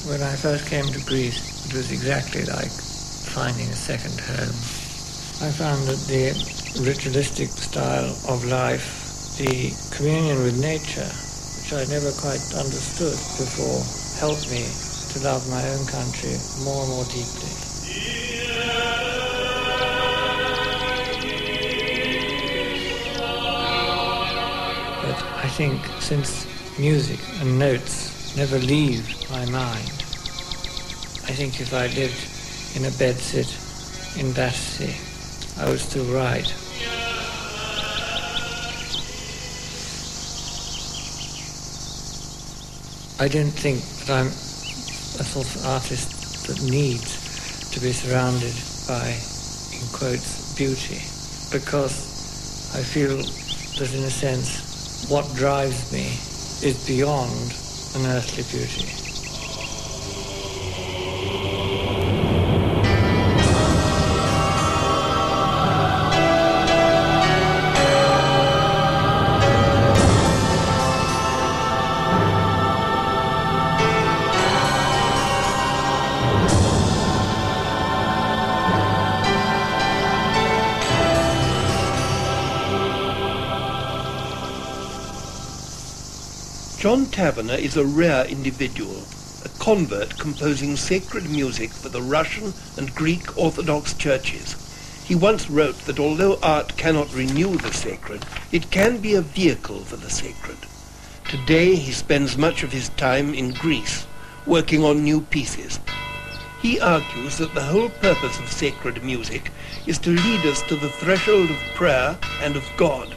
When I first came to Greece, it was exactly like finding a second home. I found that the ritualistic style of life, the communion with nature, which I never quite understood before, helped me to love my own country more and more deeply. But I think since music and notes never leave my mind, I think if I lived in a bedsit in Battersea, I would still write. I don't think that I'm a sort of artist that needs to be surrounded by, in quotes, beauty, because I feel that in a sense what drives me is beyond an earthly beauty. John Tavener is a rare individual, a convert composing sacred music for the Russian and Greek Orthodox churches. He once wrote that although art cannot renew the sacred, it can be a vehicle for the sacred. Today he spends much of his time in Greece, working on new pieces. He argues that the whole purpose of sacred music is to lead us to the threshold of prayer and of God.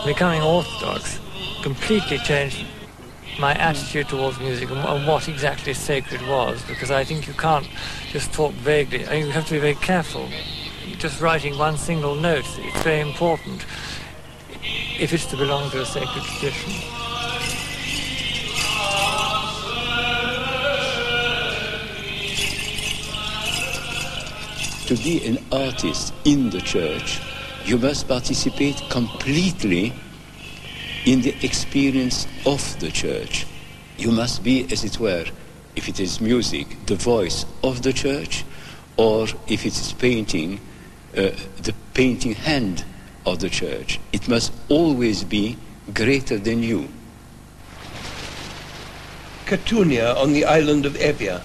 Becoming Orthodox completely changed my attitude towards music and what exactly sacred was, because I think you can't just talk vaguely. I mean, you have to be very careful. Just writing one single note, it's very important if it's to belong to a sacred tradition. To be an artist in the church, you must participate completely in the experience of the church. You must be, as it were, if it is music, the voice of the church, or if it is painting, the painting hand of the church. It must always be greater than you. Catania on the island of Evia.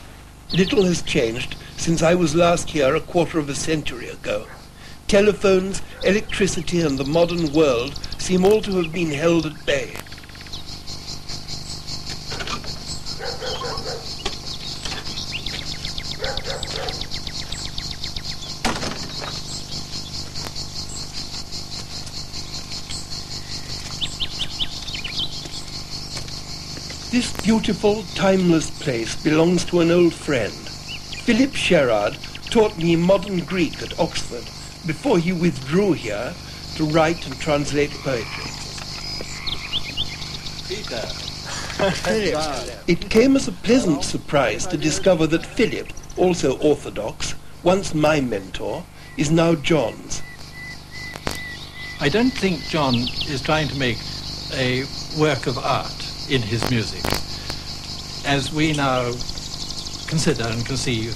Little has changed since I was last here a quarter of a century ago. Telephones, electricity and the modern world seem all to have been held at bay. This beautiful, timeless place belongs to an old friend. Philip Sherrard taught me modern Greek at Oxford before he withdrew here to write and translate poetry. Peter. It came as a pleasant surprise to discover that Philip, also Orthodox, once my mentor, is now John's. I don't think John is trying to make a work of art in his music, as we now consider and conceive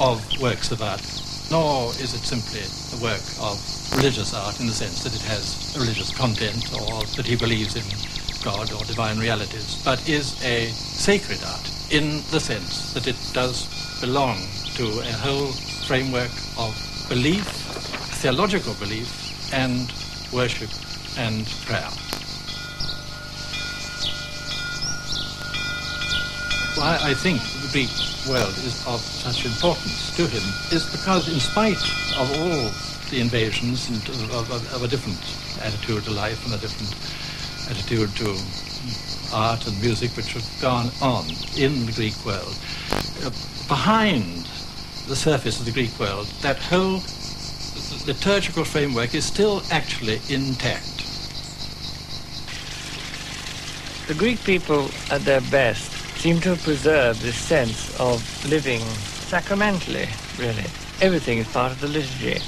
of works of art, nor is it simply a work of religious art in the sense that it has a religious content or that he believes in God or divine realities, but is a sacred art in the sense that it does belong to a whole framework of belief, theological belief, and worship and prayer. Why I think the Greek world is of such importance to him is because, in spite of all the invasions and of a different attitude to life and a different attitude to art and music which have gone on in the Greek world, behind the surface of the Greek world, that whole liturgical framework is still actually intact. The Greek people at their best seem to have preserved this sense of living sacramentally, really. Everything is part of the liturgy.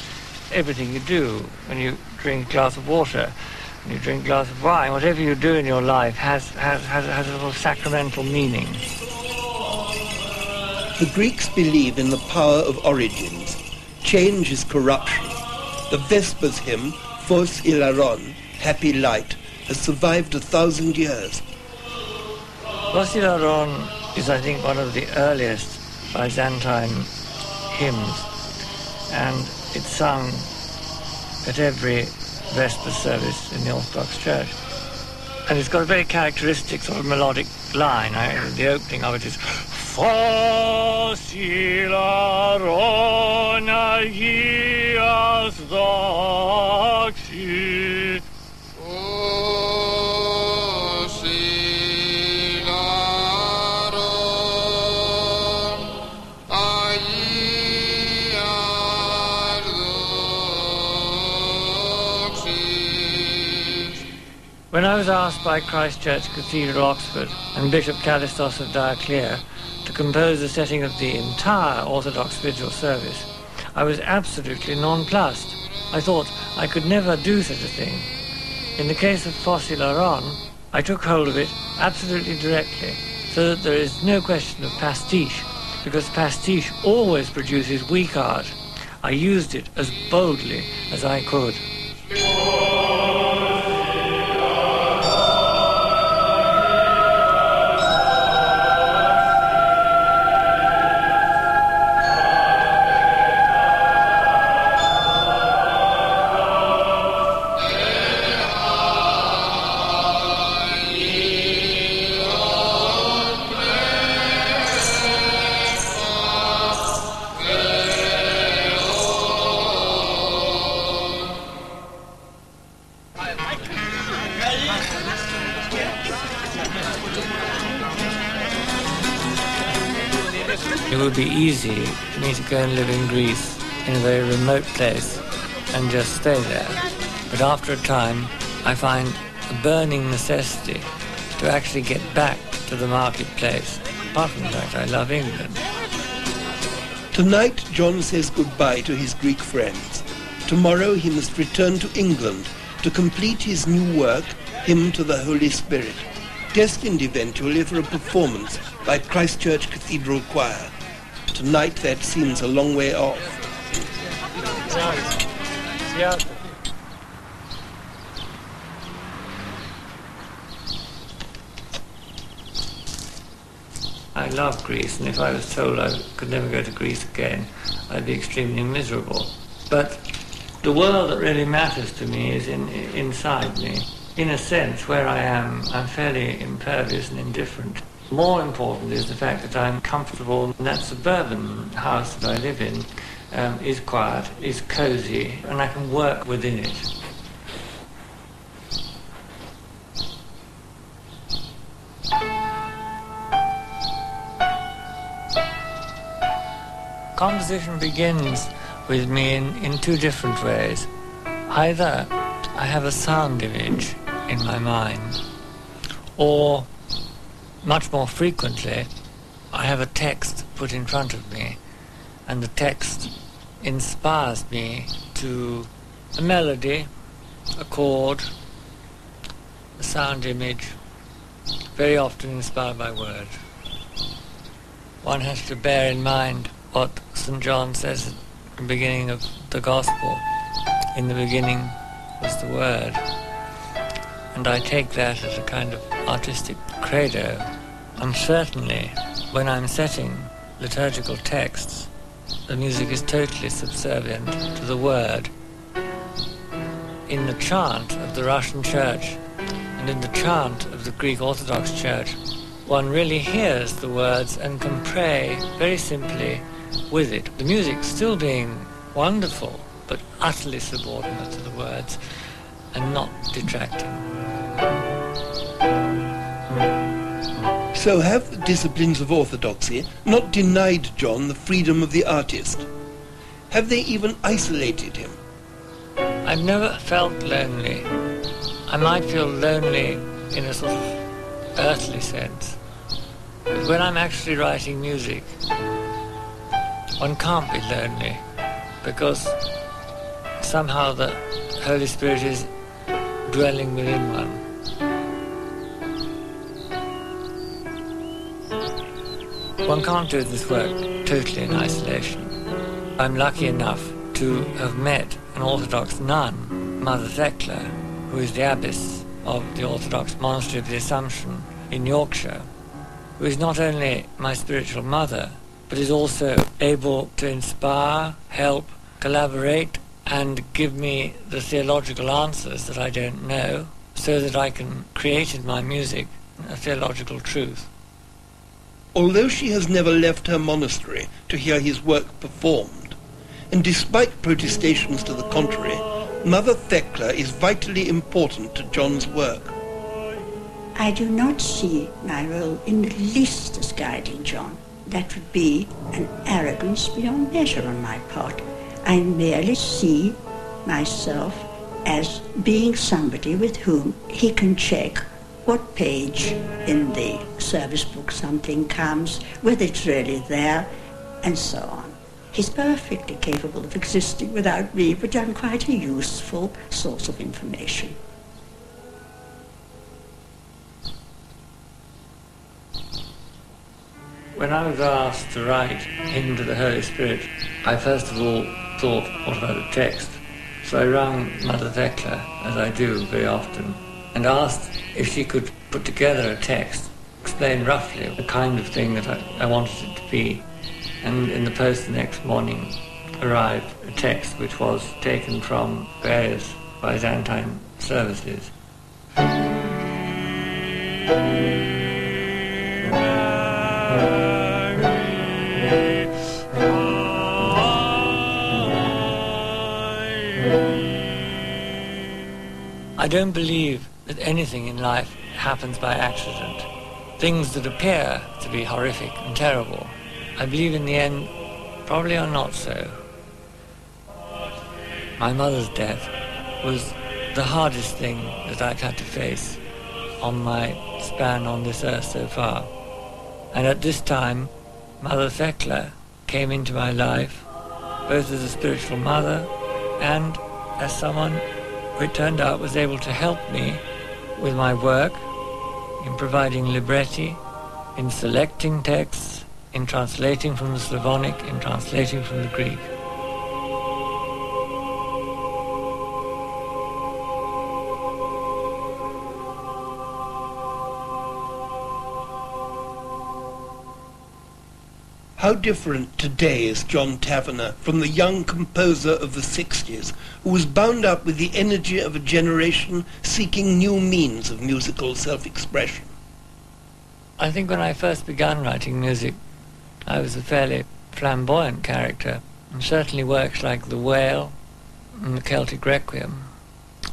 Everything you do, when you drink a glass of water, when you drink a glass of wine, whatever you do in your life has a sort of sacramental meaning. The Greeks believe in the power of origins. Change is corruption. The Vespers hymn, Phos Ilaron, happy light, has survived 1,000 years. Phos Ilaron is, I think, one of the earliest Byzantine hymns, and it's sung at every Vesper service in the Orthodox Church. And it's got a very characteristic sort of melodic line. The opening of it is Phos Ilaron Agias Doxi. When I was asked by Christ Church Cathedral, Oxford, and Bishop Callistos of Dioclea to compose the setting of the entire Orthodox Vigil service, I was absolutely nonplussed. I thought I could never do such a thing. In the case of Phos Ilaron, I took hold of it absolutely directly, so that there is no question of pastiche, because pastiche always produces weak art. I used it as boldly as I could. It would be easy for me to go and live in Greece in a very remote place and just stay there. But after a time, I find a burning necessity to actually get back to the marketplace. Apart from the fact I love England. Tonight, John says goodbye to his Greek friends. Tomorrow he must return to England to complete his new work, Hymn to the Holy Spirit, destined eventually for a performance by Christ Church Cathedral Choir. Tonight that seems a long way off. I love Greece, and if I was told I could never go to Greece again, I'd be extremely miserable. But the world that really matters to me is inside me. In a sense, where I am, I'm fairly impervious and indifferent. More important is the fact that I'm comfortable, and that suburban house that I live in is quiet, is cosy, and I can work within it. Composition begins with me in two different ways. Either I have a sound image in my mind, or much more frequently I have a text put in front of me, and the text inspires me to a melody, a chord, a sound image, very often inspired by words. One has to bear in mind what St. John says at the beginning of the Gospel. In the beginning was the Word. And I take that as a kind of artistic credo. And certainly, when I'm setting liturgical texts, the music is totally subservient to the Word. In the chant of the Russian Church and in the chant of the Greek Orthodox Church, one really hears the words and can pray very simply with it. The music still being wonderful, but utterly subordinate to the words and not detracting. So have the disciplines of orthodoxy not denied John the freedom of the artist? Have they even isolated him? I've never felt lonely. I might feel lonely in a sort of earthly sense. But when I'm actually writing music, one can't be lonely because somehow the Holy Spirit is dwelling within one. One can't do this work totally in isolation. I'm lucky enough to have met an Orthodox nun, Mother Thecla, who is the abbess of the Orthodox Monastery of the Assumption in Yorkshire, who is not only my spiritual mother, but is also able to inspire, help, collaborate, and give me the theological answers that I don't know, so that I can create in my music a theological truth. Although she has never left her monastery to hear his work performed, and despite protestations to the contrary, Mother Thecla is vitally important to John's work. I do not see my role in the least as guiding John. That would be an arrogance beyond measure on my part. I merely see myself as being somebody with whom he can check what page in the service book something comes, whether it's really there, and so on. He's perfectly capable of existing without me, but I'm quite a useful source of information. When I was asked to write Hymn to the Holy Spirit, I first of all thought, what about a text? So I rang Mother Thecla, as I do very often, and asked if she could put together a text, explain roughly the kind of thing that I wanted it to be. And in the post the next morning arrived a text which was taken from various Byzantine services. I don't believe that anything in life happens by accident. Things that appear to be horrific and terrible, I believe in the end probably are not so. My mother's death was the hardest thing that I've had to face on my span on this earth so far. And at this time, Mother Thecla came into my life, both as a spiritual mother and as someone who it turned out was able to help me with my work, in providing libretti, in selecting texts, in translating from the Slavonic, in translating from the Greek. How different today is John Tavener from the young composer of the 60s, who was bound up with the energy of a generation seeking new means of musical self-expression. I think when I first began writing music, I was a fairly flamboyant character, and certainly works like The Whale and the Celtic Requiem.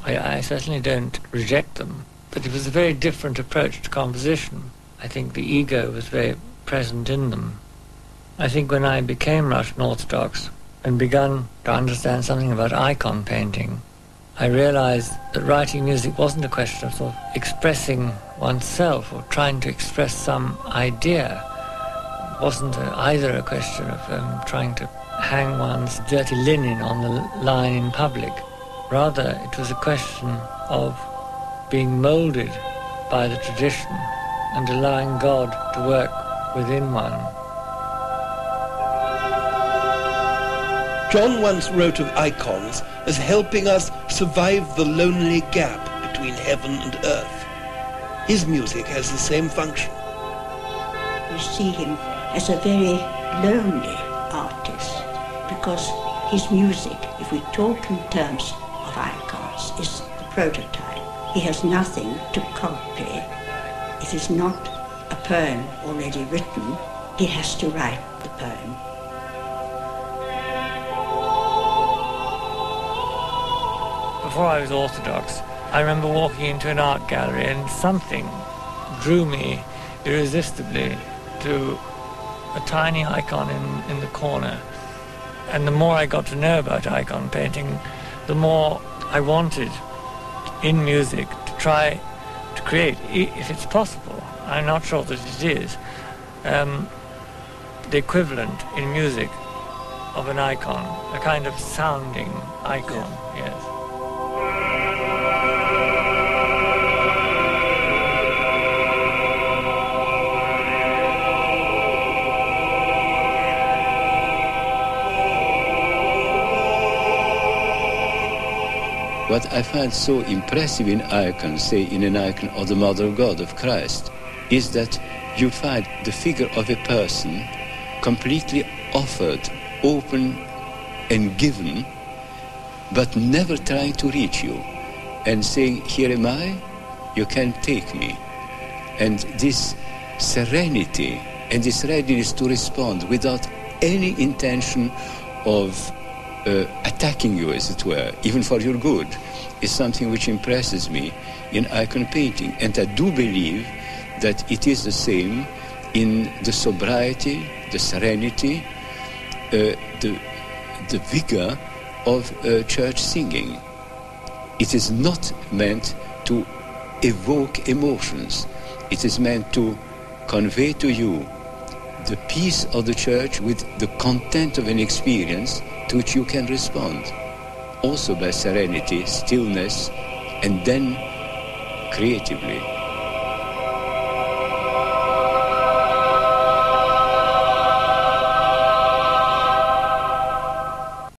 I certainly don't reject them, but it was a very different approach to composition. I think the ego was very present in them. I think when I became Russian Orthodox and began to understand something about icon painting, I realized that writing music wasn't a question of sort of expressing oneself or trying to express some idea. It wasn't either a question of trying to hang one's dirty linen on the line in public. Rather, it was a question of being molded by the tradition and allowing God to work within one. John once wrote of icons as helping us survive the lonely gap between heaven and earth. His music has the same function. We see him as a very lonely artist because his music, if we talk in terms of icons, is the prototype. He has nothing to copy. It is not a poem already written. He has to write the poem. Before I was Orthodox, I remember walking into an art gallery and something drew me irresistibly to a tiny icon in the corner. And the more I got to know about icon painting, the more I wanted in music to try to create, if it's possible, I'm not sure that it is, the equivalent in music of an icon, a kind of sounding icon, yes. What I find so impressive in icons, say in an icon of the Mother of God, of Christ, is that you find the figure of a person completely offered, open and given, but never trying to reach you and saying, here am I, you can take me. And this serenity and this readiness to respond without any intention of attacking you, as it were, even for your good, is something which impresses me in icon painting. And I do believe that it is the same in the sobriety, the serenity, the vigor of church singing. It is not meant to evoke emotions. It is meant to convey to you the peace of the church with the content of an experience to which you can respond, also by serenity, stillness, and then creatively.